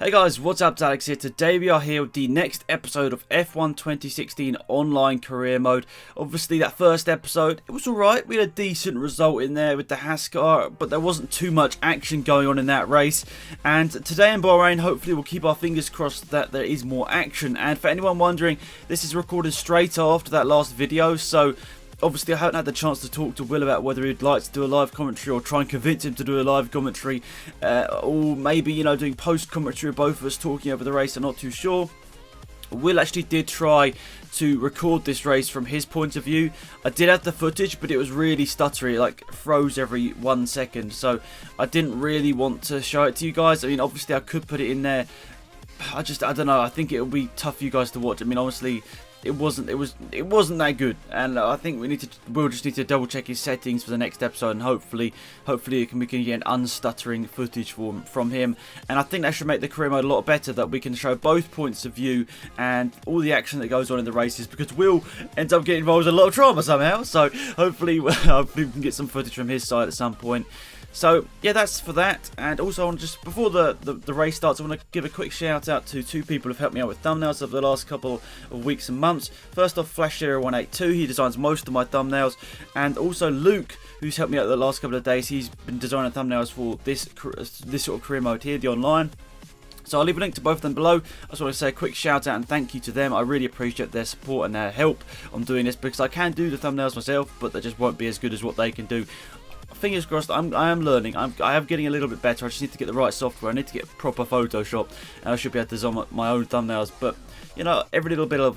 Hey guys, what's up? It's Alex here. Today we are here with the next episode of F1 2016 Online Career Mode. Obviously that first episode, it was alright. We had a decent result in there with the Haskar, but there wasn't too much action going on in that race. And today in Bahrain, hopefully we'll keep our fingers crossed that there is more action. And for anyone wondering, this is recorded straight after that last video, so obviously I haven't had the chance to talk to Will about whether he'd like to do a live commentary or try and convince him to do a live commentary, or maybe, you know, doing post commentary of both of us talking over the race. I'm not too sure. Will actually did try to record this race from his point of view. I did have the footage, but it was really stuttery. It like froze every 1 second, so I didn't really want to show it to you guys. I mean, obviously I could put it in there. I don't know. I think it will be tough for you guys to watch. I mean, honestly, it wasn't that good, and I think we'll just need to double check his settings for the next episode, and hopefully we can get an unstuttering footage from him, and I think that should make the career mode a lot better, that we can show both points of view and all the action that goes on in the races, because Will ends up getting involved in a lot of drama somehow. So hopefully we can get some footage from his side at some point. So yeah, that's for that. And also, I want to just, before the race starts, I want to give a quick shout out to two people who've helped me out with thumbnails over the last couple of weeks and months. First off, Flash0182, he designs most of my thumbnails, and also Luke, who's helped me out the last couple of days. He's been designing thumbnails for this sort of career mode here, the online. So I'll leave a link to both of them below. I just want to say a quick shout out and thank you to them. I really appreciate their support and their help on doing this, because I can do the thumbnails myself, but they just won't be as good as what they can do. Fingers crossed. I am learning. I am getting a little bit better. I just need to get the right software. I need to get proper Photoshop, and I should be able to design my own thumbnails. But you know, every little bit of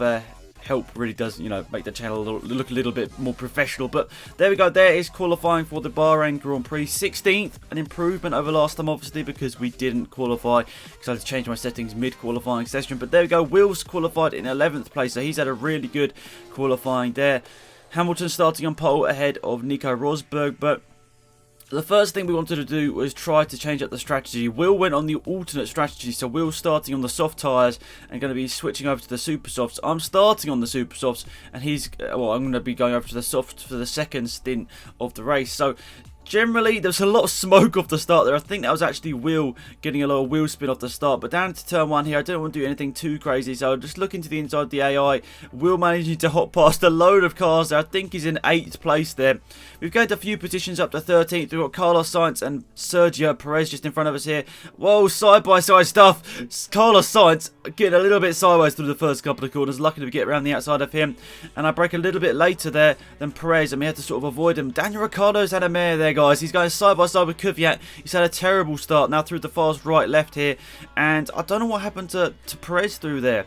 help really does, you know, make the channel look a little bit more professional. But there we go. There is qualifying for the Bahrain Grand Prix. 16th, an improvement over last time, obviously, because we didn't qualify, because I had to change my settings mid-qualifying session. But there we go. Will's qualified in 11th place, so he's had a really good qualifying there. Hamilton starting on pole ahead of Nico Rosberg, but the first thing we wanted to do was try to change up the strategy. Will went on the alternate strategy, so Will's starting on the soft tyres and going to be switching over to the super softs. I'm starting on the super softs, and I'm going to be going over to the soft for the second stint of the race. So generally, there's a lot of smoke off the start there. I think that was actually Will getting a lot of wheel spin off the start. But down to turn 1 here, I don't want to do anything too crazy. So just looking to the inside of the AI. Will managing to hop past a load of cars there. I think he's in 8th place there. We've gained a few positions up to 13th. We've got Carlos Sainz and Sergio Perez just in front of us here. Whoa, side-by-side stuff. Carlos Sainz getting a little bit sideways through the first couple of corners. Lucky to get around the outside of him. And I break a little bit later there than Perez, and we had to sort of avoid him. Daniel Ricciardo's had a mare there, guys. He's going side by side with Kvyat. He's had a terrible start now through the fast right left here, and I don't know what happened to Perez through there.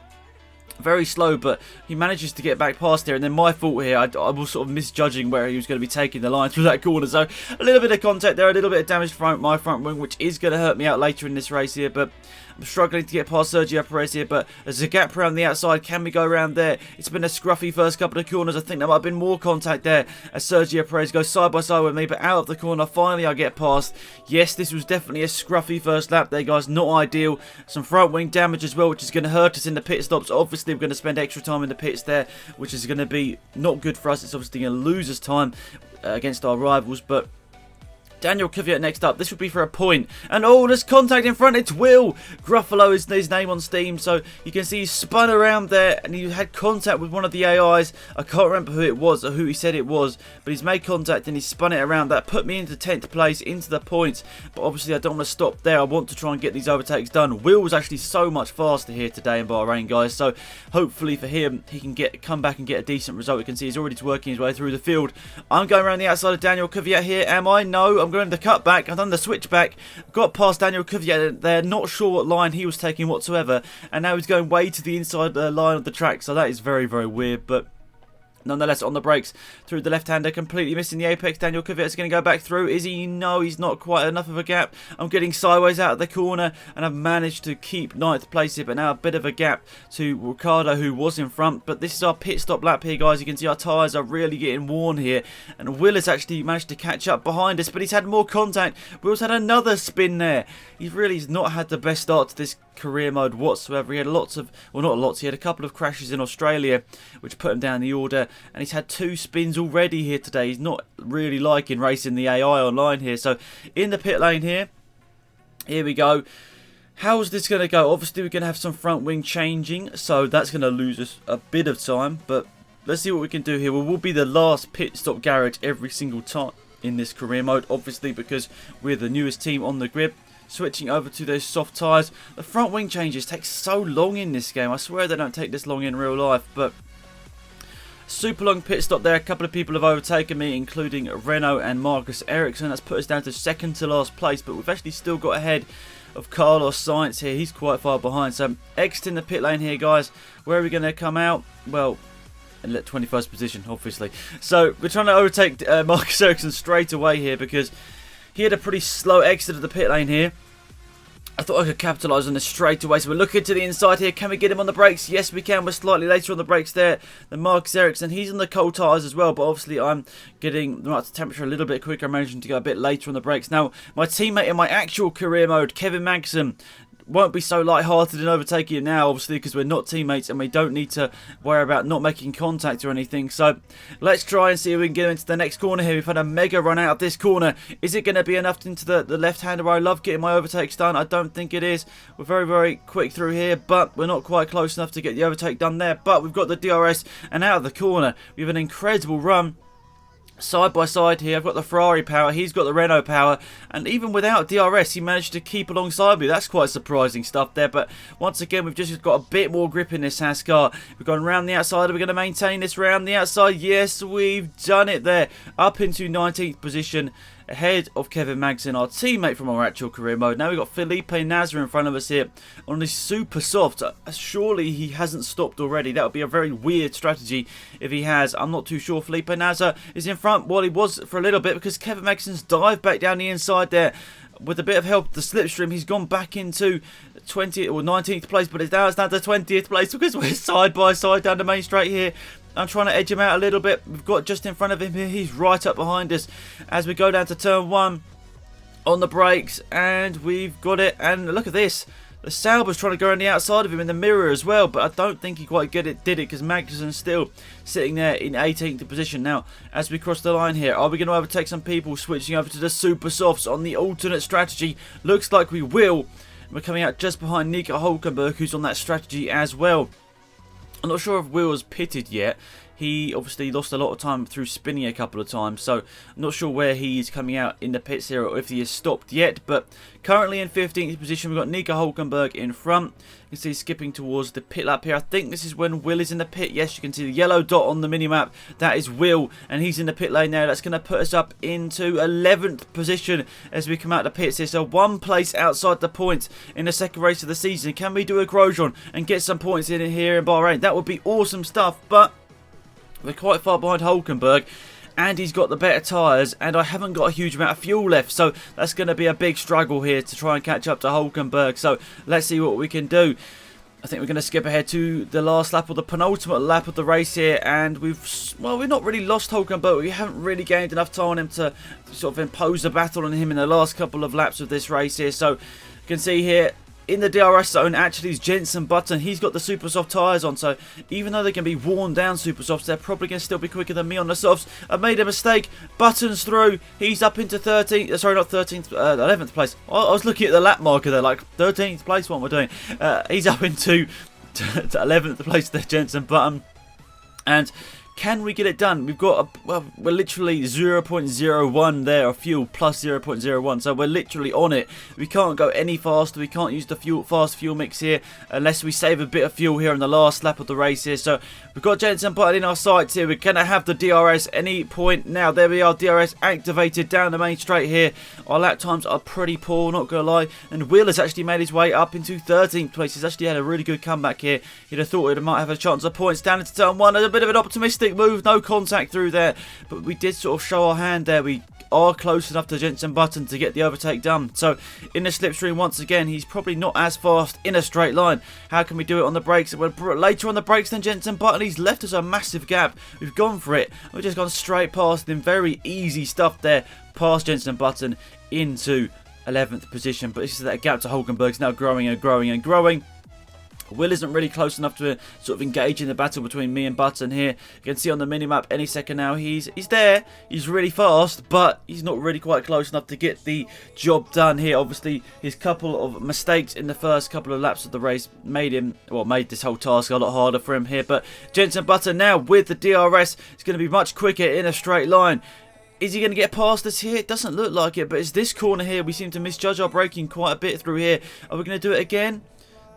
Very slow, but he manages to get back past here, and then my fault here. I was sort of misjudging where he was going to be taking the line through that corner, so a little bit of contact there, a little bit of damage to my front wing, which is going to hurt me out later in this race here. But I'm struggling to get past Sergio Perez here, but there's a gap around the outside. Can we go around there? It's been a scruffy first couple of corners. I think there might have been more contact there as Sergio Perez goes side by side with me, but out of the corner, finally I get past. Yes, this was definitely a scruffy first lap there, guys. Not ideal. Some front wing damage as well, which is going to hurt us in the pit stops. Obviously, we're going to spend extra time in the pits there, which is going to be not good for us. It's obviously going to lose us time against our rivals, but Daniel Kvyat next up. This would be for a point. And oh, there's contact in front. It's Will. Gruffalo is his name on Steam. So you can see he spun around there and he had contact with one of the AIs. I can't remember who it was or who he said it was, but he's made contact and he spun it around. That put me into 10th place, into the points. But obviously I don't want to stop there. I want to try and get these overtakes done. Will was actually so much faster here today in Bahrain, guys. So hopefully for him, he can come back and get a decent result. You can see he's already working his way through the field. I'm going around the outside of Daniel Kvyat here. Am I? No. I'm going the cutback. I've done the switchback. Got past Daniel Kvyat there. Not sure what line he was taking whatsoever. And now he's going way to the inside line of the track. So that is very, very weird. But nonetheless, on the brakes through the left-hander, completely missing the apex. Daniel Kvyat is going to go back through. Is he? No, he's not quite enough of a gap. I'm getting sideways out of the corner, and I've managed to keep 9th place here, but now a bit of a gap to Ricciardo, who was in front. But this is our pit stop lap here, guys. You can see our tyres are really getting worn here, and Will has actually managed to catch up behind us, but he's had more contact. Will's had another spin there. He's really not had the best start to this career mode whatsoever. He had lots of, well, not lots, he had a couple of crashes in Australia which put him down the order, and he's had 2 spins already here today. He's not really liking racing the AI online here. So in the pit lane here we go. How is this going to go? Obviously, we're going to have some front wing changing, so that's going to lose us a bit of time, but let's see what we can do here. We will be the last pit stop garage every single time in this career mode, obviously, because we're the newest team on the grid. Switching over to those soft tyres. The front wing changes take so long in this game. I swear they don't take this long in real life, but super long pit stop there. A couple of people have overtaken me, including Renault and Marcus Ericsson. That's put us down to second to last place, but we've actually still got ahead of Carlos Sainz here. He's quite far behind, so exiting the pit lane here, guys. Where are we going to come out? Well, in 21st position, obviously. So we're trying to overtake Marcus Ericsson straight away here, because he had a pretty slow exit of the pit lane here. I thought I could capitalise on this straight away. So we're looking to the inside here. Can we get him on the brakes? Yes, we can. We're slightly later on the brakes there than Marcus Ericsson. He's on the cold tyres as well, but obviously I'm getting the right temperature a little bit quicker. I'm managing to go a bit later on the brakes. Now, my teammate in my actual career mode, Kevin Magnussen, won't be so light-hearted in overtaking him now, obviously, because we're not teammates and we don't need to worry about not making contact or anything. So let's try and see if we can get him into the next corner here. We've had a mega run out of this corner. Is it going to be enough into the left-hander where I love getting my overtakes done? I don't think it is. We're very, very quick through here, but we're not quite close enough to get the overtake done there. But we've got the DRS, and out of the corner, we have an incredible run. Side by side here, I've got the Ferrari power, he's got the Renault power, and even without DRS he managed to keep alongside me. That's quite surprising stuff there, but once again we've just got a bit more grip in this Haas car. We've gone round the outside. Are we going to maintain this round the outside? Yes, we've done it there. Up into 19th position, ahead of Kevin Magnussen, our teammate from our actual career mode. Now we've got Felipe Nasr in front of us here on this super soft. Surely he hasn't stopped already. That would be a very weird strategy if he has. I'm not too sure. Felipe Nasr is in front. Well, he was for a little bit, because Kevin Magnussen's dived back down the inside there. With a bit of help, the slipstream, he's gone back into 20th or 19th place, but it's now to 20th place because we're side by side down the main straight here. I'm trying to edge him out a little bit. We've got just in front of him here. He's right up behind us as we go down to turn 1 on the brakes, and we've got it. And look at this. The Sauber's trying to go on the outside of him in the mirror as well, but I don't think he quite did it, because Magnussen's still sitting there in 18th position. Now, as we cross the line here, are we going to overtake some people switching over to the super softs on the alternate strategy? Looks like we will. We're coming out just behind Nico Hülkenberg, who's on that strategy as well. I'm not sure if Will's pitted yet. He obviously lost a lot of time through spinning a couple of times, so I'm not sure where he's coming out in the pits here or if he has stopped yet. But currently in 15th position, we've got Nico Hülkenberg in front. You can see skipping towards the pit lap here. I think this is when Will is in the pit. Yes, you can see the yellow dot on the minimap. That is Will, and he's in the pit lane now. That's going to put us up into 11th position as we come out of the pits here. So one place outside the points in the second race of the season. Can we do a Grosjean and get some points in here in Bahrain? That would be awesome stuff, but we're quite far behind Hülkenberg, and he's got the better tyres, and I haven't got a huge amount of fuel left, so that's going to be a big struggle here to try and catch up to Hülkenberg. So let's see what we can do. I think we're going to skip ahead to the last lap, or the penultimate lap of the race here, and we've not really lost Hülkenberg. We haven't really gained enough time on him to sort of impose a battle on him in the last couple of laps of this race here. So you can see here, in the DRS zone, actually, is Jenson Button. He's got the super soft tyres on, so even though they can be worn down super softs, they're probably going to still be quicker than me on the softs. I've made a mistake. Button's through. He's up into 13th, sorry, not 13th, 11th place. I was looking at the lap marker there, like 13th place, what am I doing? He's up into 11th place there, Jenson Button. And can we get it done? We've got, we're literally 0.01 there of fuel, plus 0.01, so we're literally on it. We can't go any faster. We can't use the fast fuel mix here unless we save a bit of fuel here in the last lap of the race here. So we've got Jenson Button in our sights here. We're going to have the DRS any point now. There we are, DRS activated down the main straight here. Our lap times are pretty poor, not going to lie. And Will has actually made his way up into 13th place. He's actually had a really good comeback here. You'd have thought he might have a chance of points down into turn 1. A bit of an optimistic move, no contact through there, but we did sort of show our hand there. We are close enough to Jenson Button to get the overtake done. So in the slipstream once again, he's probably not as fast in a straight line. How can we do it on the brakes? We're later on the brakes than Jenson Button. He's left us a massive gap. We've gone for it. We've just gone straight past him. Very easy stuff there, past Jenson Button into 11th position. But this is that gap to Hülkenberg's now growing and growing and growing. Will isn't really close enough to sort of engage in the battle between me and Button here. You can see on the minimap any second now he's there. He's really fast, but he's not really quite close enough to get the job done here. Obviously, his couple of mistakes in the first couple of laps of the race made this whole task a lot harder for him here. But Jenson Button now with the DRS is going to be much quicker in a straight line. Is he going to get past us here? It doesn't look like it, but it's this corner here. We seem to misjudge our braking quite a bit through here. Are we going to do it again?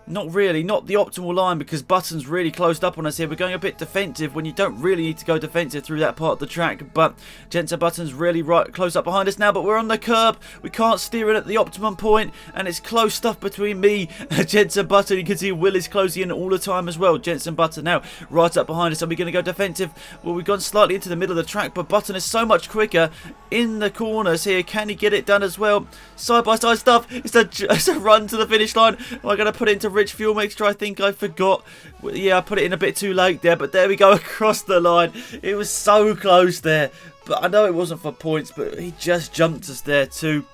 Not really, not the optimal line because Button's really closed up on us here. We're going a bit defensive when you don't really need to go defensive through that part of the track. But Jenson Button's really close up behind us now, but we're on the curb. We can't steer it at the optimum point, and it's close stuff between me and Jenson Button. You can see Will is closing in all the time as well. Jenson Button now right up behind us. Are we going to go defensive? Well, we've gone slightly into the middle of the track, but Button is so much quicker in the corners here. Can he get it done as well? Side-by-side stuff. It's a run to the finish line. Am I going to put it into Rich Fuel Mixture? I think I forgot. Yeah, I put it in a bit too late there, but there we go, across the line. It was so close there, but I know it wasn't for points, but he just jumped us there to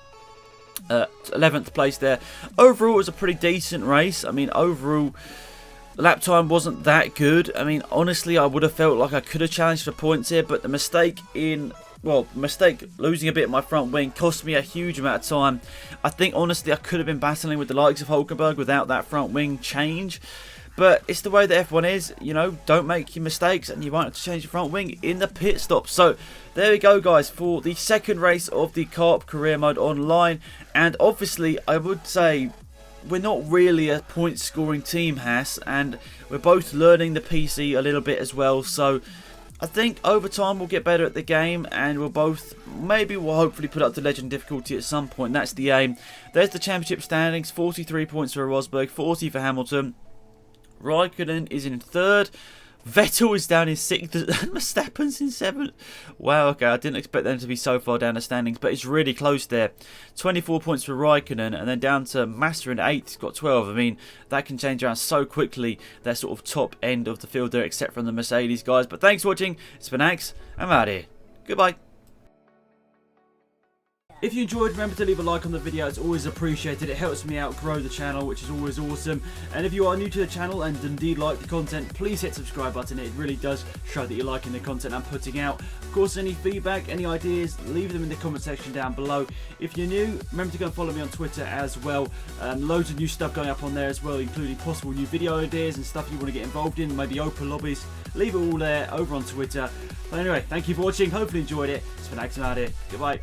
11th place there. Overall, it was a pretty decent race. I mean, overall, the lap time wasn't that good. I mean, honestly, I would have felt like I could have challenged for points here, but the mistake losing a bit of my front wing cost me a huge amount of time. I think, honestly, I could have been battling with the likes of Hulkenberg without that front wing change. But it's the way that F1 is, you know, don't make your mistakes and you might have to change your front wing in the pit stop. So, there we go, guys, for the second race of the Carp Career Mode Online. And obviously, I would say we're not really a point scoring team, Haas, and we're both learning the PC a little bit as well. So, I think over time we'll get better at the game and we'll hopefully put up to legend difficulty at some point. That's the aim. There's the championship standings. 43 points for Rosberg, 40 for Hamilton. Raikkonen is in 3rd. Vettel is down in 6th and Verstappen's in 7th. Wow, okay, I didn't expect them to be so far down the standings, but it's really close there. 24 points for Raikkonen, and then down to Massa in 8th, he's got 12. I mean, that can change around so quickly, that sort of top end of the field there, except from the Mercedes guys. But thanks for watching. It's been Ax. I'm out here. Goodbye. If you enjoyed, remember to leave a like on the video. It's always appreciated. It helps me out grow the channel, which is always awesome. And if you are new to the channel and indeed like the content, please hit the subscribe button. It really does show that you're liking the content I'm putting out. Of course, any feedback, any ideas, leave them in the comment section down below. If you're new, remember to go and follow me on Twitter as well. Loads of new stuff going up on there as well, including possible new video ideas and stuff you want to get involved in, maybe open lobbies. Leave it all there over on Twitter. But anyway, thank you for watching. Hopefully you enjoyed it. It's been Ax, I'm out here. Goodbye.